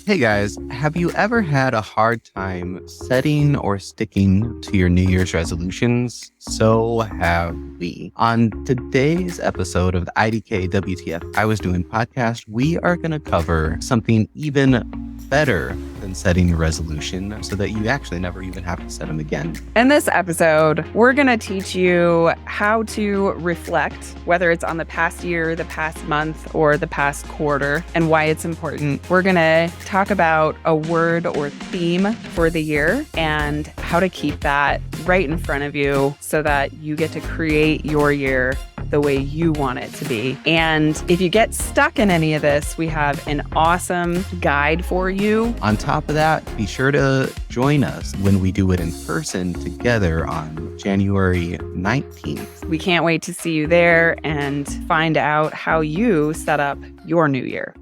Hey guys, have you ever had a hard time setting or sticking to your New Year's resolutions? So have we. On today's episode of the IDKWTF I Was Doing podcast, we are going to cover something even better than setting a resolution so that you actually never even have to set them again. In this episode, we're going to teach you how to reflect, whether it's on the past year, the past month, or the past quarter, and why it's important. We're going to talk about a word or theme for the year and how to keep that right in front of you so that you get to create your year the way you want it to be. And if you get stuck in any of this, we have an awesome guide for you. On top of that, be sure to join us when we do it in person together on January 19th. We can't wait to see you there and find out how you set up your new year.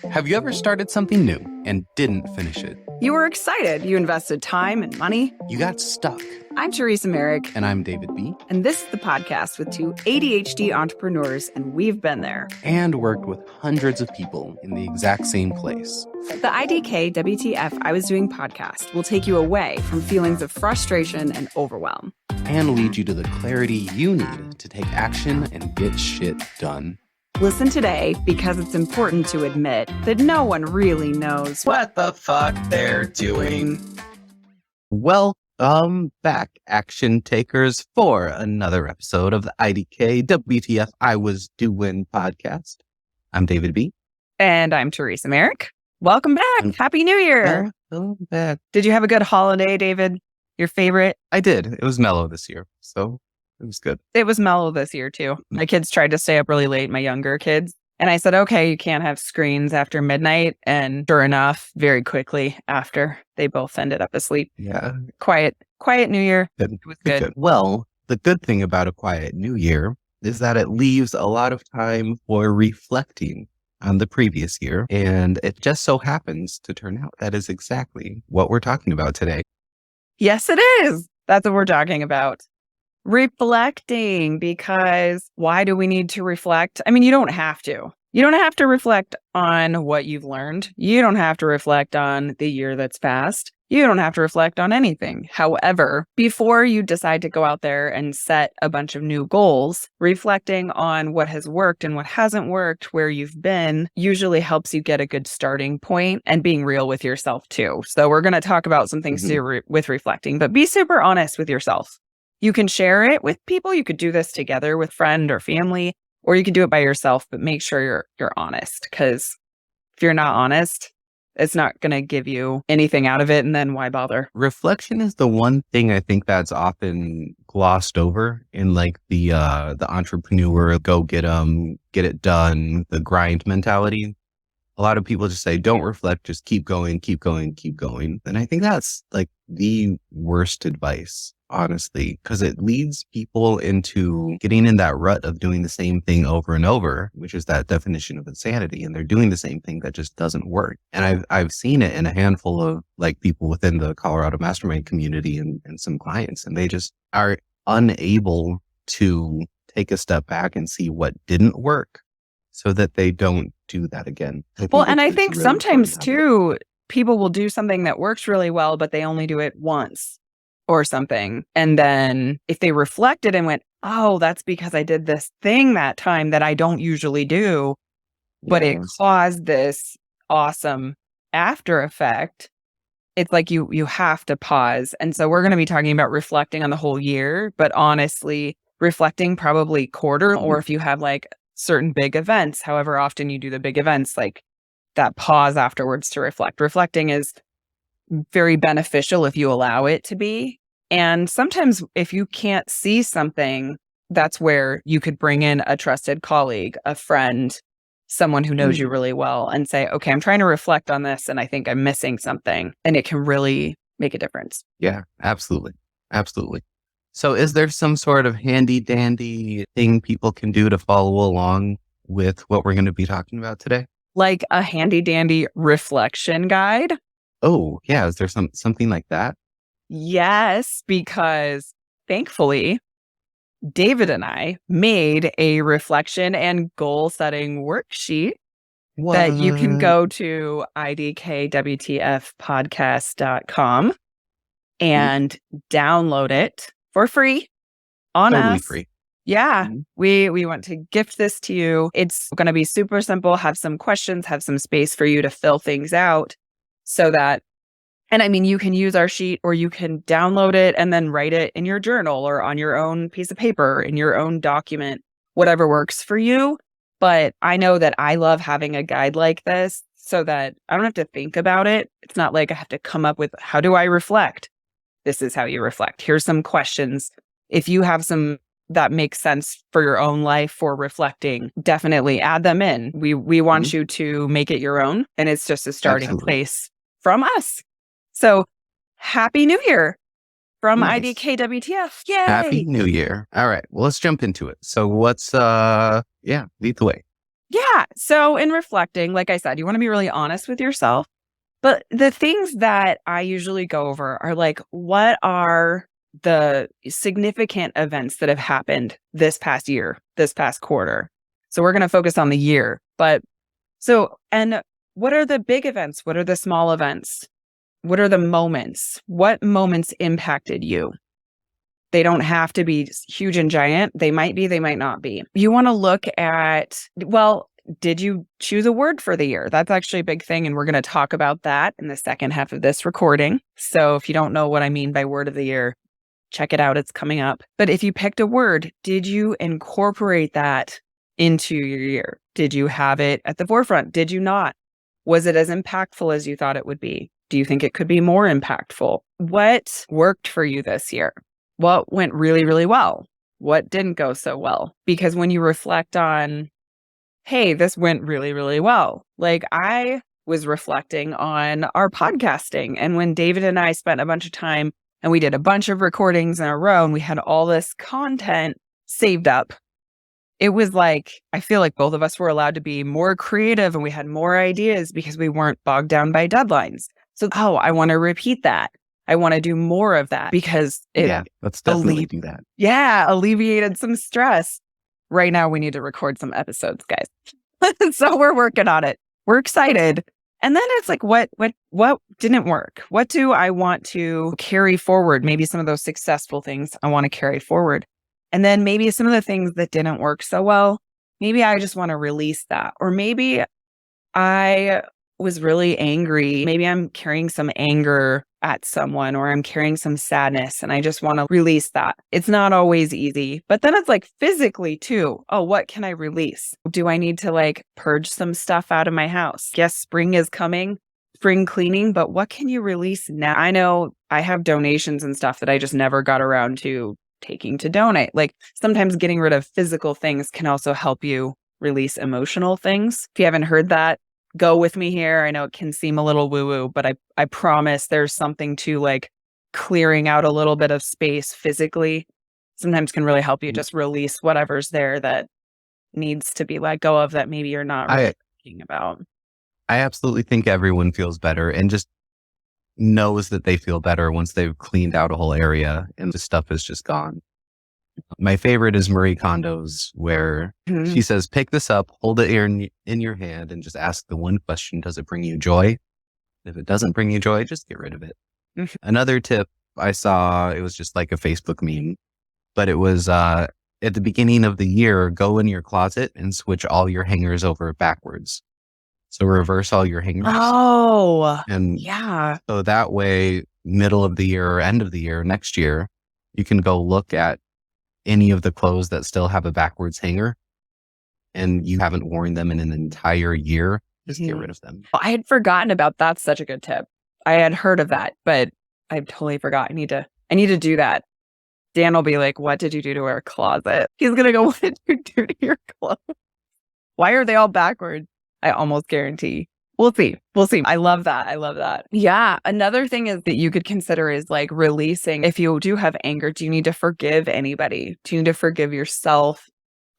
Have you ever started something new and didn't finish it? You were excited. You invested time and money. You got stuck. I'm Teresa Merrick. And I'm David B. And this is the podcast with two ADHD entrepreneurs, and we've been there. And worked with hundreds of people in the exact same place. The IDKWTF I Was Doing podcast will take you away from feelings of frustration and overwhelm. And lead you to the clarity you need to take action and get shit done. Listen today because it's important to admit that no one really knows what the fuck they're doing. Welcome back, action takers, for another episode of the IDKWTF I Was Doing podcast. I'm David B. And I'm Teresa Merrick. Welcome back. Happy New Year. Welcome back. Did you have a good holiday, David? Your favorite? I did. It was mellow this year, so it was good. It was mellow this year, too. My kids tried to stay up really late, my younger kids. And I said, okay, you can't have screens after midnight. And sure enough, very quickly after, they both ended up asleep. Yeah. Quiet New Year. Good. It was good. Well, the good thing about a quiet New Year is that it leaves a lot of time for reflecting on the previous year. And it just so happens to turn out that is exactly what we're talking about today. Yes, it is. That's what we're talking about. Reflecting, because why do we need to reflect? I mean, you don't have to. You don't have to reflect on what you've learned. You don't have to reflect on the year that's passed. You don't have to reflect on anything. However, before you decide to go out there and set a bunch of new goals, reflecting on what has worked and what hasn't worked, where you've been, usually helps you get a good starting point and being real with yourself too. So we're going to talk about some things to do with reflecting, but be super honest with yourself. You can share it with people. You could do this together with friend or family, or you could do it by yourself, but make sure you're honest, because if you're not honest, it's not going to give you anything out of it. And then why bother? Reflection is the one thing I think that's often glossed over in like the entrepreneur, go get it done, the grind mentality. A lot of people just say, don't reflect, just keep going, keep going, keep going. And I think that's like the worst advice, honestly, because it leads people into getting in that rut of doing the same thing over and over, which is that definition of insanity. And they're doing the same thing that just doesn't work. And I've seen it in a handful of like people within the Colorado mastermind community and some clients, and they just are unable to take a step back and see what didn't work so that they don't do that again. I think really sometimes too, people will do something that works really well, but they only do it once or something. And then if they reflected and went, oh, that's because I did this thing that time that I don't usually do, but it caused this awesome after effect. It's like you have to pause. And so we're going to be talking about reflecting on the whole year, but honestly, reflecting probably quarter, or if you have like certain big events, however often you do the big events, like that pause afterwards to reflect. Reflecting is very beneficial if you allow it to be. And sometimes if you can't see something, that's where you could bring in a trusted colleague, a friend, someone who knows you really well, and say, okay, I'm trying to reflect on this and I think I'm missing something. And it can really make a difference. Yeah, absolutely. Absolutely. So is there some sort of handy dandy thing people can do to follow along with what we're going to be talking about today? Like a handy dandy reflection guide? Oh, yeah. Is there something like that? Yes, because thankfully, David and I made a reflection and goal setting worksheet that you can What? go to IDKWTFpodcast.com and download it for free on Totally us. free. Yeah, Mhm. we want to gift this to you. It's going to be super simple, have some questions, have some space for you to fill things out so that, and I mean, you can use our sheet or you can download it and then write it in your journal or on your own piece of paper, in your own document, whatever works for you. But I know that I love having a guide like this so that I don't have to think about it. It's not like I have to come up with, how do I reflect? This is how you reflect. Here's some questions. If you have some that makes sense for your own life for reflecting, definitely add them in. We want you to make it your own, and it's just a starting Absolutely. place from us. So Happy New Year from Nice. IDKWTF. Yay! Happy New Year. All right. Well, let's jump into it. So what's, lead the way. Yeah. So in reflecting, like I said, you want to be really honest with yourself. But the things that I usually go over are like, what are the significant events that have happened this past year, this past quarter? So we're going to focus on the year. And what are the big events? What are the small events? What are the moments? What moments impacted you? They don't have to be huge and giant. They might be, they might not be. You want to look at, well, did you choose a word for the year? That's actually a big thing. And we're going to talk about that in the second half of this recording. So if you don't know what I mean by word of the year, check it out. It's coming up. But if you picked a word, did you incorporate that into your year? Did you have it at the forefront? Did you not? Was it as impactful as you thought it would be? Do you think it could be more impactful? What worked for you this year? What went really, really well? What didn't go so well? Because when you reflect on, hey, this went really, really well. Like I was reflecting on our podcasting. And when David and I spent a bunch of time and we did a bunch of recordings in a row and we had all this content saved up, it was like, I feel like both of us were allowed to be more creative and we had more ideas because we weren't bogged down by deadlines. So, I want to repeat that. I want to do more of that because let's definitely do that. Yeah, alleviated some stress. Right now, we need to record some episodes, guys. So we're working on it. We're excited. And then it's like, what didn't work? What do I want to carry forward? Maybe some of those successful things I want to carry forward. And then maybe some of the things that didn't work so well, maybe I just want to release that. Or maybe I was really angry. Maybe I'm carrying some anger at someone or I'm carrying some sadness and I just want to release that. It's not always easy, but then it's like physically too. Oh, what can I release? Do I need to like purge some stuff out of my house? Yes, spring is coming, spring cleaning, but what can you release now? I know I have donations and stuff that I just never got around to taking to donate. Like sometimes getting rid of physical things can also help you release emotional things. If you haven't heard that, go with me here. I know it can seem a little woo-woo, but I promise there's something to like clearing out a little bit of space physically sometimes can really help you just release whatever's there that needs to be let go of that maybe you're not really thinking about. I absolutely think everyone feels better and just knows that they feel better once they've cleaned out a whole area and the stuff is just gone. My favorite is Marie Kondo's, where she says, pick this up, hold it in your hand, and just ask the one question, does it bring you joy? If it doesn't bring you joy, just get rid of it. Another tip I saw, it was just like a Facebook meme, but it was at the beginning of the year, go in your closet and switch all your hangers over backwards. So reverse all your hangers. Oh, and yeah. So that way, middle of the year or end of the year, next year, you can go look at any of the clothes that still have a backwards hanger and you haven't worn them in an entire year, just get rid of them. I had forgotten about that. Such a good tip. I had heard of that, but I totally forgot. I need to do that. Dan will be like, what did you do to our closet? He's going to go, what did you do to your clothes? Why are they all backwards? I almost guarantee. We'll see. I love that. Yeah. Another thing is that you could consider is like releasing. If you do have anger, do you need to forgive anybody? Do you need to forgive yourself?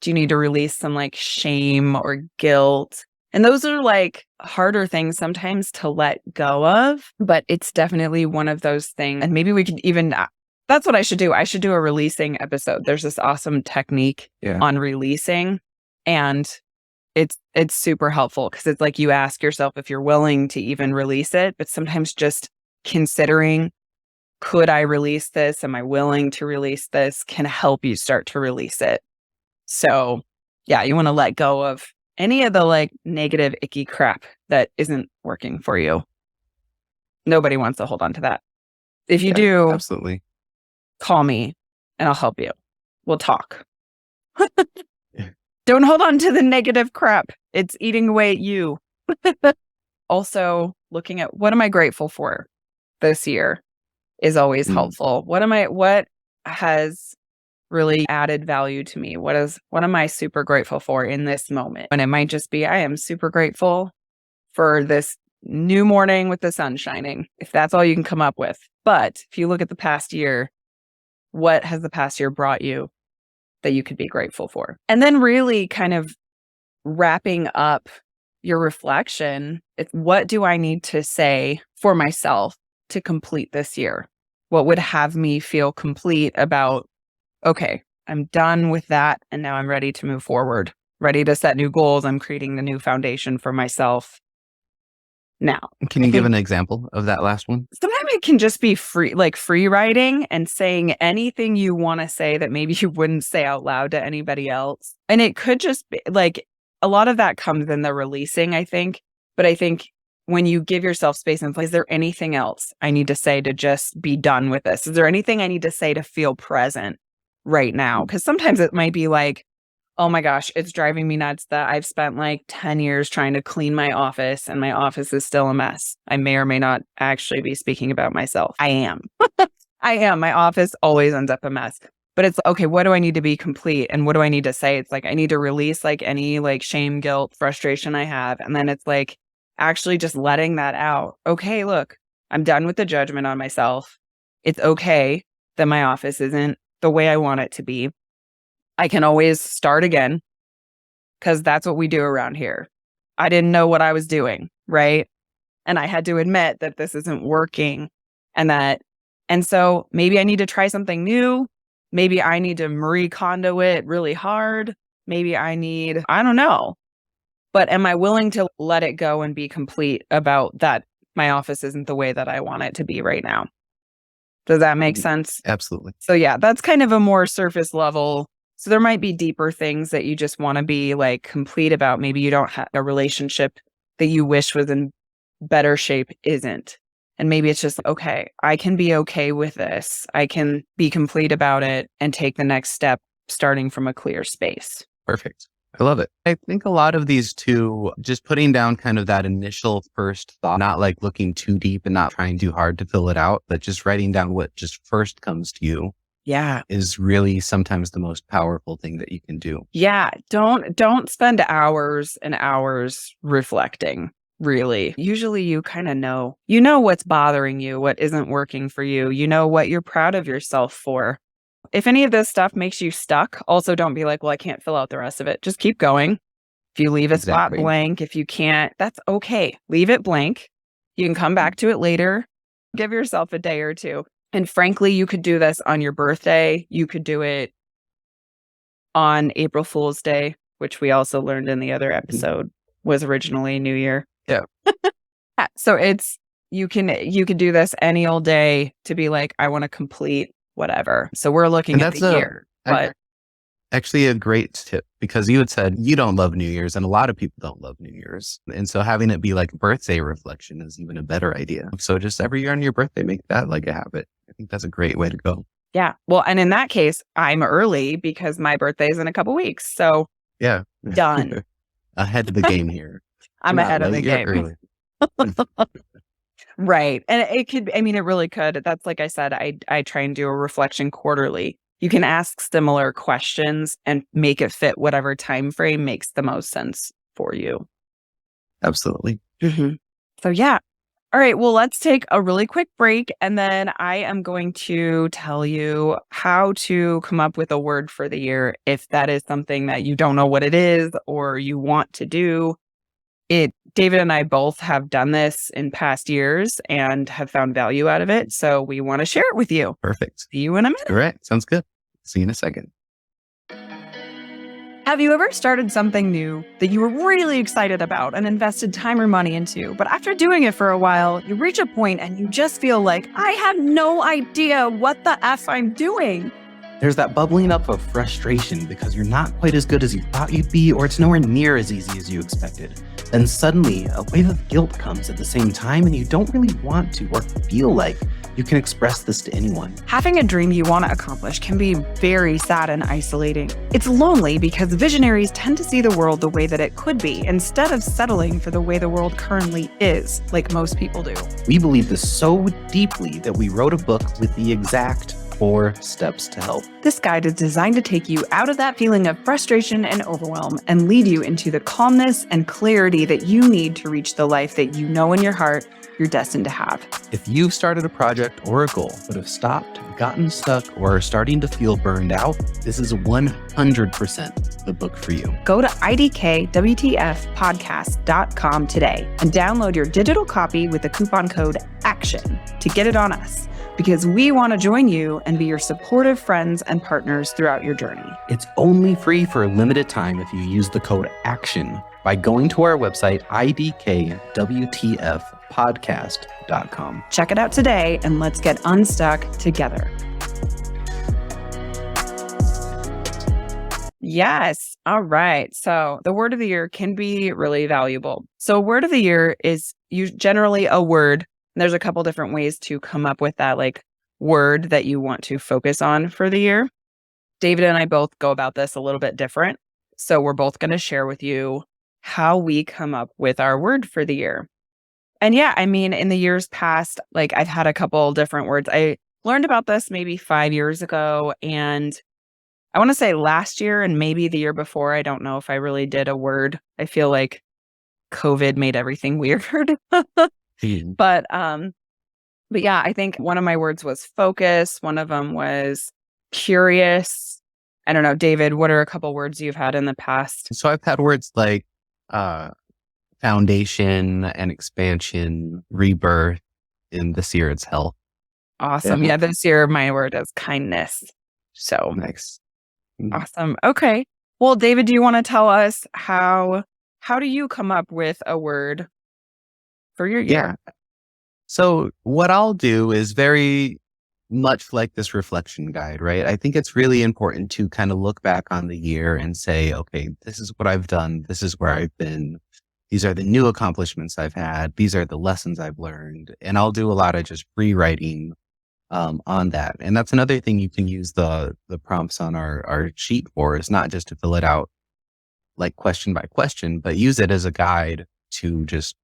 Do you need to release some like shame or guilt? And those are like harder things sometimes to let go of, but it's definitely one of those things. And maybe we could even, that's what I should do. I should do a releasing episode. There's this awesome technique on releasing. And It's super helpful because it's like you ask yourself if you're willing to even release it, but sometimes just considering, could I release this? Am I willing to release this? Can help you start to release it. So yeah, you want to let go of any of the like negative, icky crap that isn't working for you. Nobody wants to hold on to that. If you do, absolutely, call me and I'll help you. We'll talk. Don't hold on to the negative crap. It's eating away at you. Also, looking at what am I grateful for this year is always helpful. What has really added value to me? What am I super grateful for in this moment? And it might just be, I am super grateful for this new morning with the sun shining, if that's all you can come up with. But if you look at the past year, what has the past year brought you that you could be grateful for? And then really kind of wrapping up your reflection, it's what do I need to say for myself to complete this year? What would have me feel complete about, okay, I'm done with that and now I'm ready to move forward, ready to set new goals. I'm creating the new foundation for myself now. Can you give an example of that last one? Sometimes it can just be free writing and saying anything you want to say that maybe you wouldn't say out loud to anybody else. And it could just be like, a lot of that comes in the releasing, I think. But I think when you give yourself space and is there anything else I need to say to just be done with this? Is there anything I need to say to feel present right now? Because sometimes it might be like, oh my gosh, it's driving me nuts that I've spent like 10 years trying to clean my office and my office is still a mess. I may or may not actually be speaking about myself. I am. I am. My office always ends up a mess. But it's okay, what do I need to be complete? And what do I need to say? It's like I need to release like any like shame, guilt, frustration I have. And then it's like actually just letting that out. Okay, look, I'm done with the judgment on myself. It's okay that my office isn't the way I want it to be. I can always start again because that's what we do around here. I didn't know what I was doing, right? And I had to admit that this isn't working and so maybe I need to try something new. Maybe I need to Marie Kondo it really hard. Maybe I don't know. But am I willing to let it go and be complete about that my office isn't the way that I want it to be right now? Does that make sense? Absolutely. So yeah, that's kind of a more surface level. So there might be deeper things that you just want to be like complete about. Maybe you don't have a relationship that you wish was in better shape isn't. And maybe it's just, okay, I can be okay with this. I can be complete about it and take the next step starting from a clear space. Perfect. I love it. I think a lot of these two, just putting down kind of that initial first thought, not like looking too deep and not trying too hard to fill it out, but just writing down what just first comes to you. Yeah. Is really sometimes the most powerful thing that you can do. Yeah. Don't spend hours and hours reflecting. Really. Usually you kind of know what's bothering you, what isn't working for you. You know what you're proud of yourself for. If any of this stuff makes you stuck, also don't be like, well, I can't fill out the rest of it. Just keep going. If you leave a spot blank, if you can't, that's okay. Leave it blank. You can come back to it later. Give yourself a day or two. And frankly, you could do this on your birthday. You could do it on April Fool's Day, which we also learned in the other episode was originally New Year. Yeah. So you could do this any old day to be like, I want to complete whatever. So we're looking at the year. But actually a great tip because you had said you don't love New Year's and a lot of people don't love New Year's. And so having it be like birthday reflection is even a better idea. So just every year on your birthday, make that like a habit. I think that's a great way to go. Yeah. Well, and in that case, I'm early because my birthday is in a couple weeks. So yeah, done. Ahead of the game here. I'm ahead of the game. Right. And it really could. That's like I said, I try and do a reflection quarterly. You can ask similar questions and make it fit whatever time frame makes the most sense for you. Absolutely. Mm-hmm. So yeah. All right. Well, let's take a really quick break. And then I am going to tell you how to come up with a word for the year. If that is something that you don't know what it is or you want to do. David and I both have done this in past years and have found value out of it. So we want to share it with you. Perfect. See you in a minute. All right. Sounds good. See you in a second. Have you ever started something new that you were really excited about and invested time or money into, but after doing it for a while, you reach a point and you just feel like, I have no idea what the F I'm doing? There's that bubbling up of frustration because you're not quite as good as you thought you'd be, or it's nowhere near as easy as you expected. Then suddenly, a wave of guilt comes at the same time, and you don't really want to or feel like you can express this to anyone. Having a dream you want to accomplish can be very sad and isolating. It's lonely because visionaries tend to see the world the way that it could be, instead of settling for the way the world currently is, like most people do. We believe this so deeply that we wrote a book with the exact 4 steps to help. This guide is designed to take you out of that feeling of frustration and overwhelm and lead you into the calmness and clarity that you need to reach the life that you know in your heart you're destined to have. If you've started a project or a goal but have stopped, gotten stuck, or are starting to feel burned out, this is 100% the book for you. Go to IDKWTFpodcast.com today and download your digital copy with the coupon code ACTION to get it on us, because we want to join you and be your supportive friends and partners throughout your journey. It's only free for a limited time if you use the code ACTION by going to our website, IDKWTFpodcast.com. Check it out today and let's get unstuck together. Yes. All right. So the word of the year can be really valuable. So word of the year is generally a word. There's a couple different ways to come up with that word that you want to focus on for the year. David and I both go about this a little bit different. So we're both going to share with you how we come up with our word for the year. And yeah, I mean, in the years past, I've had a couple different words. I learned about this maybe 5 years ago. And I want to say last year and maybe the year before, I don't know if I really did a word. I feel like COVID made everything weird. But yeah, I think one of my words was focus. One of them was curious. I don't know, David, what are a couple words you've had in the past? So I've had words like foundation and expansion, rebirth, and this year it's health. Awesome. Yeah, this year my word is kindness. So Nice. Awesome. Okay. Well, David, do you want to tell us how do you come up with a word for your year? Yeah. So what I'll do is very much like this reflection guide, right? I think it's really important to kind of look back on the year and say, okay, this is what I've done. This is where I've been. These are the new accomplishments I've had. These are the lessons I've learned. And I'll do a lot of just rewriting on that. And that's another thing you can use the prompts on our sheet for, is not just to fill it out question by question, but use it as a guide to just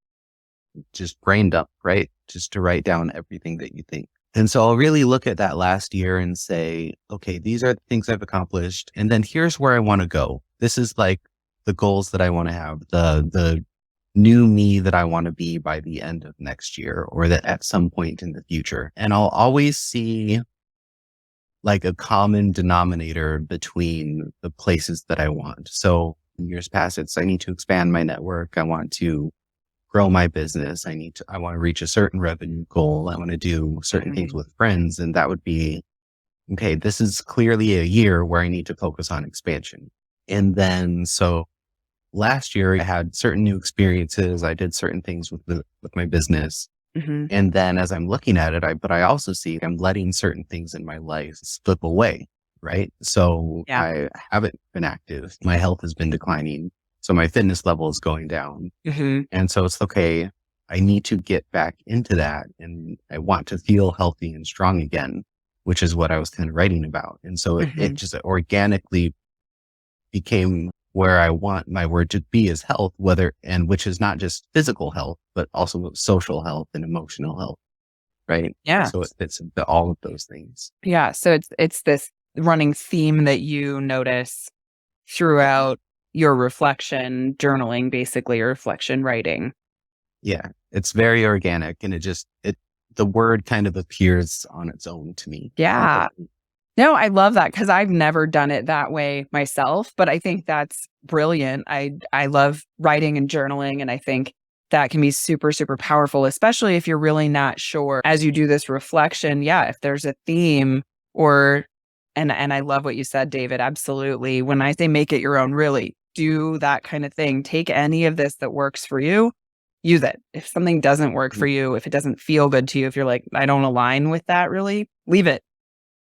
brain dump, right? Just to write down everything that you think. And so I'll really look at that last year and say, okay, these are the things I've accomplished. And then here's where I want to go. This is the goals that I want to have, the new me that I want to be by the end of next year, or that at some point in the future. And I'll always see a common denominator between the places that I want. So in years past, I need to expand my network. I want to grow my business. I want to reach a certain revenue goal. I want to do certain things with friends. And that would be, okay, this is clearly a year where I need to focus on expansion. And then, so last year I had certain new experiences. I did certain things with my business. And then as I'm looking at it, but I also see I'm letting certain things in my life slip away. Right. So I haven't been active. My health has been declining. So my fitness level is going down. And so it's okay. I need to get back into that. And I want to feel healthy and strong again, which is what I was kind of writing about. And so it just organically became where I want my word to be, is health, which is not just physical health, but also social health and emotional health. Right. Yeah. So it fits into all of those things. Yeah. So it's this running theme that you notice throughout your reflection journaling, basically, or reflection writing. Yeah, it's very organic, and the word kind of appears on its own to me. Yeah. No, I love that, because I've never done it that way myself, but I think that's brilliant. I love writing and journaling, and I think that can be super, super powerful, especially if you're really not sure as you do this reflection. Yeah, if there's a theme or And I love what you said, David. Absolutely. When I say make it your own, really do that kind of thing. Take any of this that works for you, use it. If something doesn't work for you, if it doesn't feel good to you, if you're like, I don't align with that really, leave it.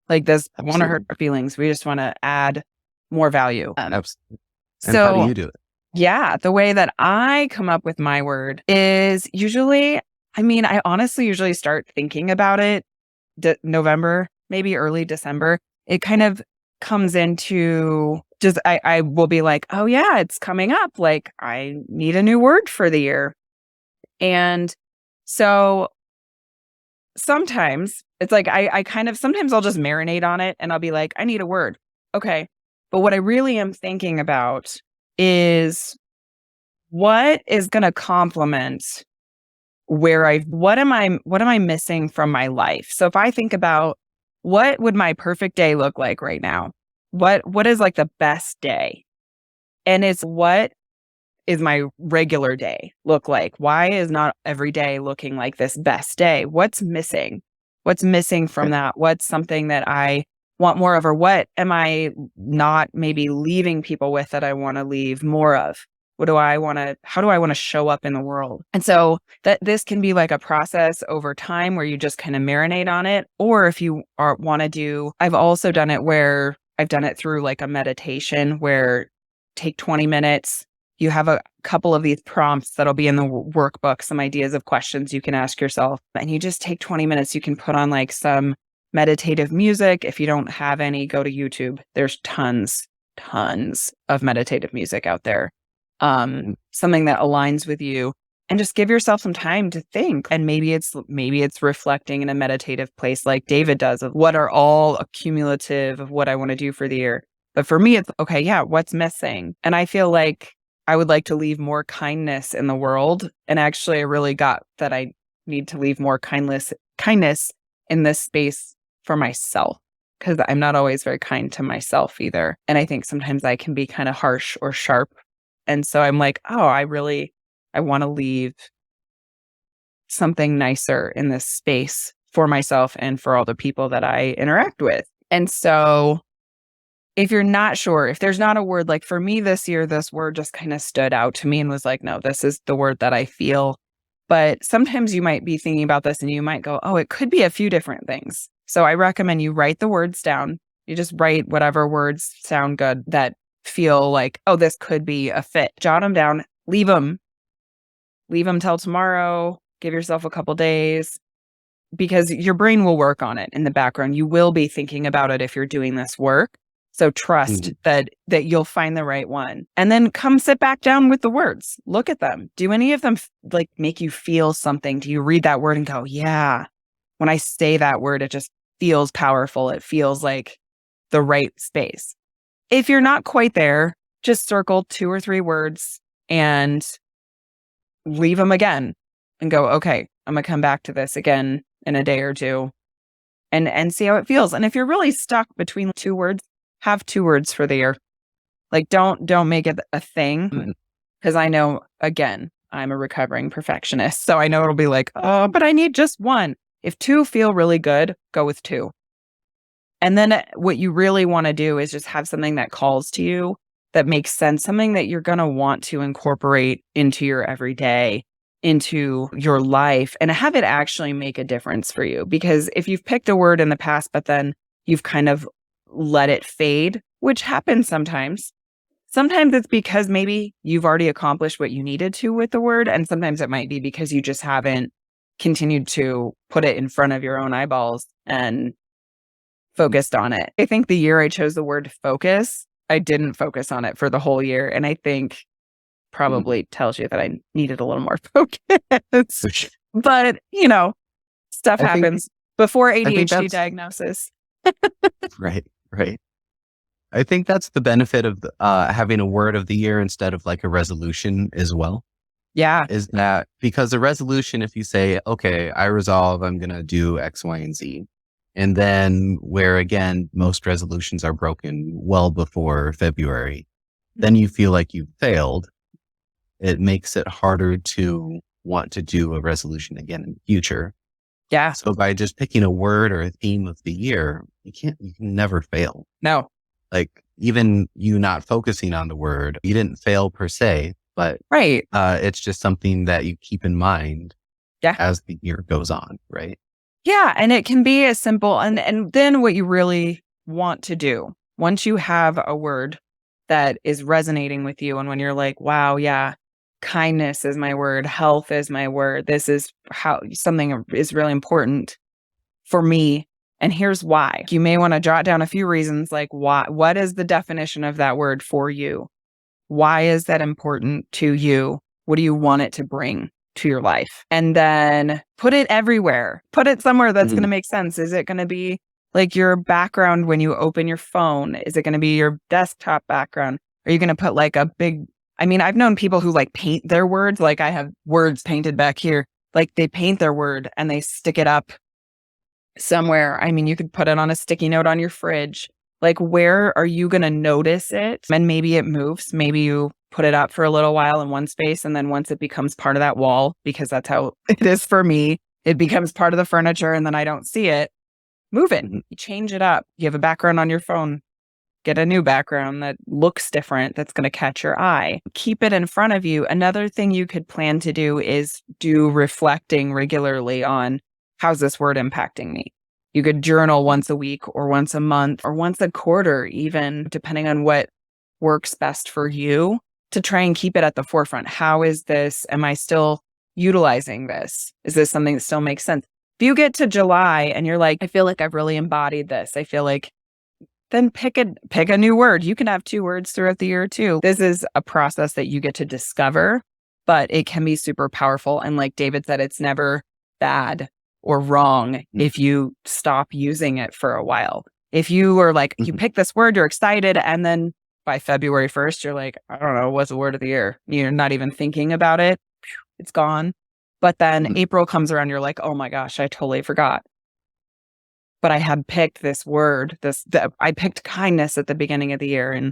Like this, I want to hurt our feelings. We just want to add more value. Absolutely. And how do you do it? Yeah, the way that I come up with my word is usually, I honestly usually start thinking about it November, maybe early December. It kind of comes into just, I will be like, oh yeah, it's coming up. Like I need a new word for the year. And so sometimes it's like, I kind of, sometimes I'll just marinate on it and I'll be like, I need a word. Okay. But what I really am thinking about is what is going to complement what am I missing from my life? So if I think about what would my perfect day look like right now? What is like the best day? And it's what is my regular day look like? Why is not every day looking like this best day? What's missing? What's missing from that? What's something that I want more of? Or what am I not maybe leaving people with that I want to leave more of? How do I want to show up in the world? And so that this can be like a process over time where you just kind of marinate on it. Or if you want to do, I've also done it where I've done it through like a meditation where take 20 minutes. You have a couple of these prompts that'll be in the workbook, some ideas of questions you can ask yourself. And you just take 20 minutes. You can put on like some meditative music. If you don't have any, go to YouTube. There's tons of meditative music out there. Something that aligns with you, and just give yourself some time to think. And maybe it's reflecting in a meditative place like David does of what are all accumulative of what I want to do for the year. But for me, it's okay. Yeah. What's missing? And I feel like I would like to leave more kindness in the world. And actually I really got that I need to leave more kindness in this space for myself, because I'm not always very kind to myself either. And I think sometimes I can be kind of harsh or sharp. And so I'm like, oh, I want to leave something nicer in this space for myself and for all the people that I interact with. And so if you're not sure, if there's not a word, like for me this year, this word just kind of stood out to me and was like, no, this is the word that I feel. But sometimes you might be thinking about this and you might go, oh, it could be a few different things. So I recommend you write the words down. You just write whatever words sound good that feel like, oh, this could be a fit. Jot them down, leave them till tomorrow, give yourself a couple days, because your brain will work on it in the background. You will be thinking about it if you're doing this work. So trust that you'll find the right one, and then come sit back down with the words. Look at them. Do any of them like make you feel something? Do you read that word and go, yeah, when I say that word, it just feels powerful. It feels like the right space. If you're not quite there, just circle 2 or 3 words and leave them again and go, okay, I'm going to come back to this again in a day or two and see how it feels. And if you're really stuck between 2 words, have 2 words for the year. Like don't make it a thing, because I know, again, I'm a recovering perfectionist. So I know it'll be like, oh, but I need just 1. If 2 feel really good, go with 2. And then what you really want to do is just have something that calls to you, that makes sense, something that you're going to want to incorporate into your everyday, into your life, and have it actually make a difference for you. Because if you've picked a word in the past, but then you've kind of let it fade, which happens sometimes. Sometimes it's because maybe you've already accomplished what you needed to with the word. And sometimes it might be because you just haven't continued to put it in front of your own eyeballs and focused on it. I think the year I chose the word focus, I didn't focus on it for the whole year. And I think probably tells you that I needed a little more focus. But, stuff happens before ADHD diagnosis. Right. I think that's the benefit of having a word of the year instead of like a resolution as well. Yeah. Is that because a resolution, if you say, okay, I resolve, I'm going to do X, Y, and Z. And then where, again, most resolutions are broken well before February, then you feel like you've failed. It makes it harder to want to do a resolution again in the future. Yeah. So by just picking a word or a theme of the year, you can never fail. No. Like even you not focusing on the word, you didn't fail per se, but Right. it's just something that you keep in mind Yeah. as the year goes on, right? Yeah. And it can be as simple. And then what you really want to do once you have a word that is resonating with you, and when you're like, wow, yeah, kindness is my word, health is my word, this is how something is really important for me. And here's why. You may want to jot down a few reasons like what is the definition of that word for you? Why is that important to you? What do you want it to bring to your life? And then put it everywhere. Put it somewhere that's going to make sense. Is it going to be like your background when you open your phone? Is it going to be your desktop background? Are you going to put like a big, I mean, I've known people who like paint their words. Like I have words painted back here. Like they paint their word and they stick it up somewhere. I mean, you could put it on a sticky note on your fridge. Like, where are you going to notice it? And maybe it moves. Maybe you put it up for a little while in one space. And then once it becomes part of that wall, because that's how it is for me, it becomes part of the furniture and then I don't see it. Move it. You change it up. You have a background on your phone. Get a new background that looks different, that's going to catch your eye. Keep it in front of you. Another thing you could plan to do is do reflecting regularly on how's this word impacting me. You could journal once a week or once a month or once a quarter, even depending on what works best for you, to try and keep it at the forefront. How is this? Am I still utilizing this? Is this something that still makes sense? If you get to July and you're like, I feel like I've really embodied this, I feel like, then pick a new word. You can have 2 words throughout the year too. This is a process that you get to discover, but it can be super powerful. And like David said, it's never bad or wrong if you stop using it for a while. If you are like, you pick this word, you're excited, and then by February 1st, you're like, I don't know, what's the word of the year? You're not even thinking about it. It's gone. But then April comes around, you're like, oh my gosh, I totally forgot. But I had picked this word, I picked kindness at the beginning of the year, and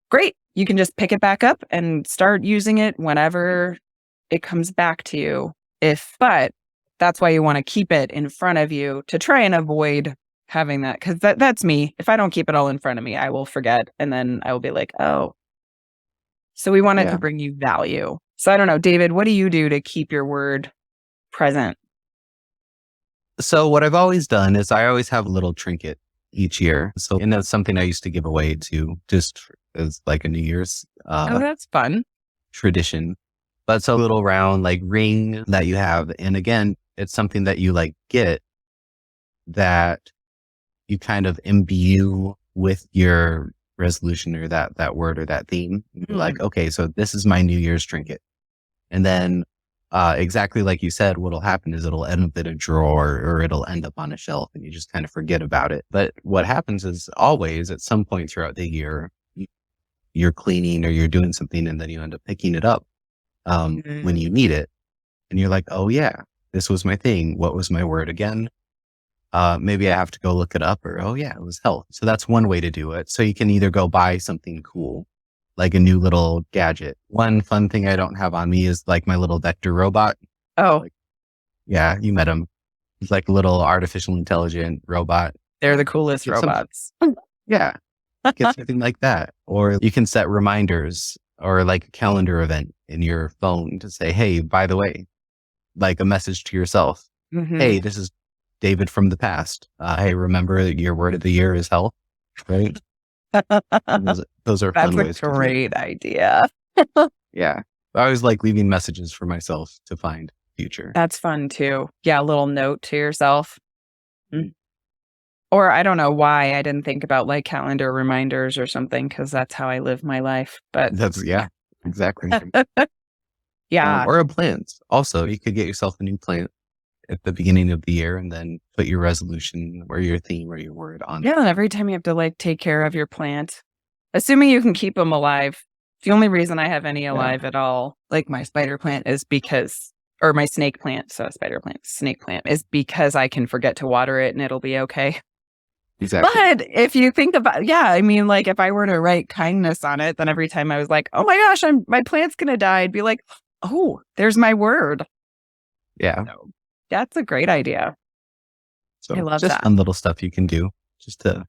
great. You can just pick it back up and start using it whenever it comes back to you. But that's why you want to keep it in front of you to try and avoid having that. Because that's me. If I don't keep it all in front of me, I will forget. And then I will be like, oh. So we want it to bring you value. So I don't know, David, what do you do to keep your word present? So what I've always done is I always have a little trinket each year. So, and that's something I used to give away to just as like a New Year's Oh, that's fun. tradition. But it's a little round like ring that you have. And again, it's something that you like get that you kind of imbue with your resolution or that word or that theme. You're like, okay, so this is my New Year's trinket. And then exactly like you said, what'll happen is it'll end up in a drawer or it'll end up on a shelf and you just kind of forget about it. But what happens is always at some point throughout the year, you're cleaning or you're doing something and then you end up picking it up when you need it. And you're like, oh yeah, this was my thing. What was my word again? Maybe I have to go look it up, or, oh yeah, it was health. So that's one way to do it. So you can either go buy something cool, like a new little gadget. One fun thing I don't have on me is like my little vector robot. Oh, Like, yeah, you met him. He's like a little artificial intelligent robot. they're the coolest robots. Yeah, get something like that. Or you can set reminders or like a calendar event in your phone to say, hey, by the way, like a message to yourself. Hey, this is David from the past. Hey, remember that your word of the year is health, right? Those are fun ways. That's a great idea. Yeah. I always like leaving messages for myself to find future. That's fun too. Yeah, a little note to yourself. Or I don't know why I didn't think about like calendar reminders or something, because that's how I live my life. But That's, yeah, exactly. yeah. Or a plant. Also, you could get yourself a new plant at the beginning of the year and then put your resolution or your theme or your word on. Yeah, and every time you have to like take care of your plant, assuming you can keep them alive. The only reason I have any alive at all, like my spider plant, is because, or my snake plant, so a spider plant, snake plant, is because I can forget to water it and it'll be okay. Exactly. But if you think about, yeah, I mean, like if I were to write kindness on it, then every time I was like, oh my gosh, my plant's going to die, I'd be like, oh, there's my word. Yeah. So that's a great idea. So I love just that. fun little stuff you can do just to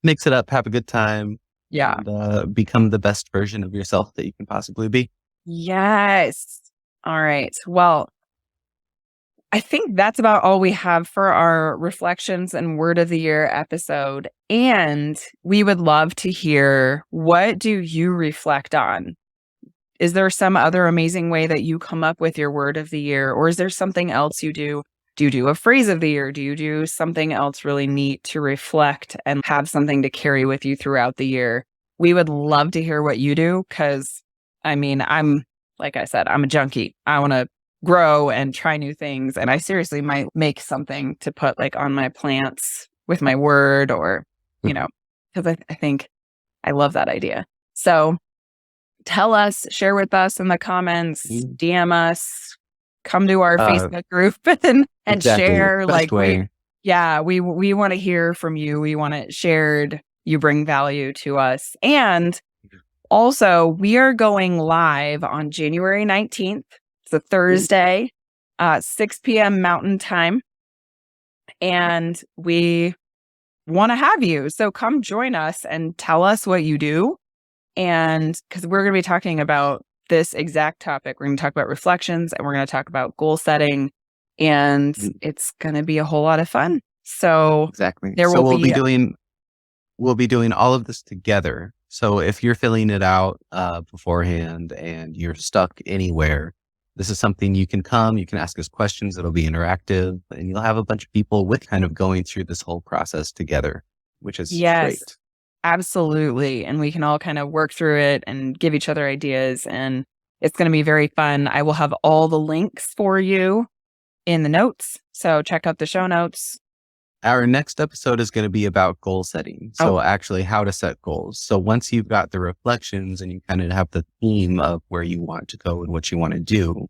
mix it up, have a good time, Yeah. and become the best version of yourself that you can possibly be. Yes. All right. Well, I think that's about all we have for our reflections and word of the year episode. And we would love to hear, what do you reflect on? Is there some other amazing way that you come up with your word of the year? Or is there something else you do? Do you do a phrase of the year? Do you do something else really neat to reflect and have something to carry with you throughout the year? We would love to hear what you do, because like I said, I'm a junkie. I want to grow and try new things. And I seriously might make something to put like on my plants with my word, or, because I think I love that idea. So tell us, share with us in the comments, DM us, come to our Facebook group and Exactly. share. Best way. We want to hear from you. We want it shared. You bring value to us. And also, we are going live on January 19th. It's a Thursday, 6 p.m. Mountain Time. And we want to have you. So come join us and tell us what you do. And because we're going to be talking about this exact topic. We're going to talk about reflections, and we're going to talk about goal setting. And it's going to be a whole lot of fun. So exactly. we'll be doing all of this together. So if you're filling it out beforehand and you're stuck anywhere, this is something you can ask us questions. It'll be interactive, and you'll have a bunch of people with kind of going through this whole process together, which is great. Absolutely. And we can all kind of work through it and give each other ideas, and it's going to be very fun. I will have all the links for you in the notes. So check out the show notes. Our next episode is going to be about goal setting. So actually how to set goals. So once you've got the reflections and you kind of have the theme of where you want to go and what you want to do,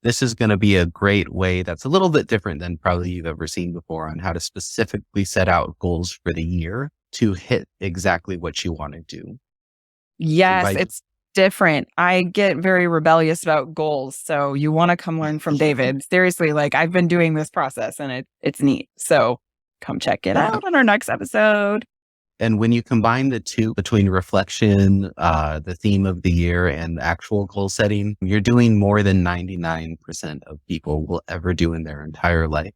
this is going to be a great way that's a little bit different than probably you've ever seen before on how to specifically set out goals for the year to hit exactly what you want to do. Yes, it's different. I get very rebellious about goals. So you want to come learn from David. Seriously, like, I've been doing this process, and it's neat. So come check it out on our next episode. And when you combine the two, between reflection, the theme of the year, and actual goal setting, you're doing more than 99% of people will ever do in their entire life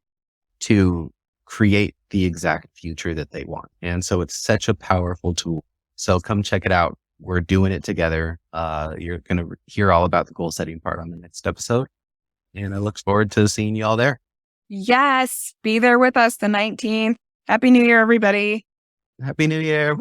to create the exact future that they want. And so it's such a powerful tool. So come check it out. We're doing it together. You're going to hear all about the goal setting part on the next episode. And I look forward to seeing you all there. Yes. Be there with us the 19th. Happy New Year, everybody. Happy New Year.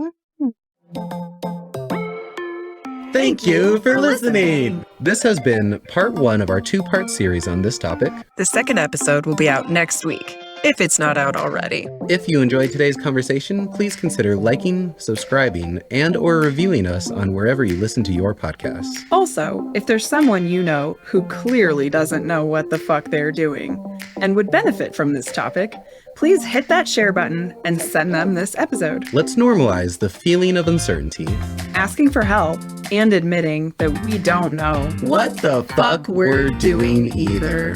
Thank you for listening. This has been part 1 of our 2-part series on this topic. The second episode will be out next week, if it's not out already. If you enjoyed today's conversation, please consider liking, subscribing, and/or reviewing us on wherever you listen to your podcasts. Also, if there's someone you know who clearly doesn't know what the fuck they're doing and would benefit from this topic, please hit that share button and send them this episode. Let's normalize the feeling of uncertainty, asking for help, and admitting that we don't know what the fuck we're doing either.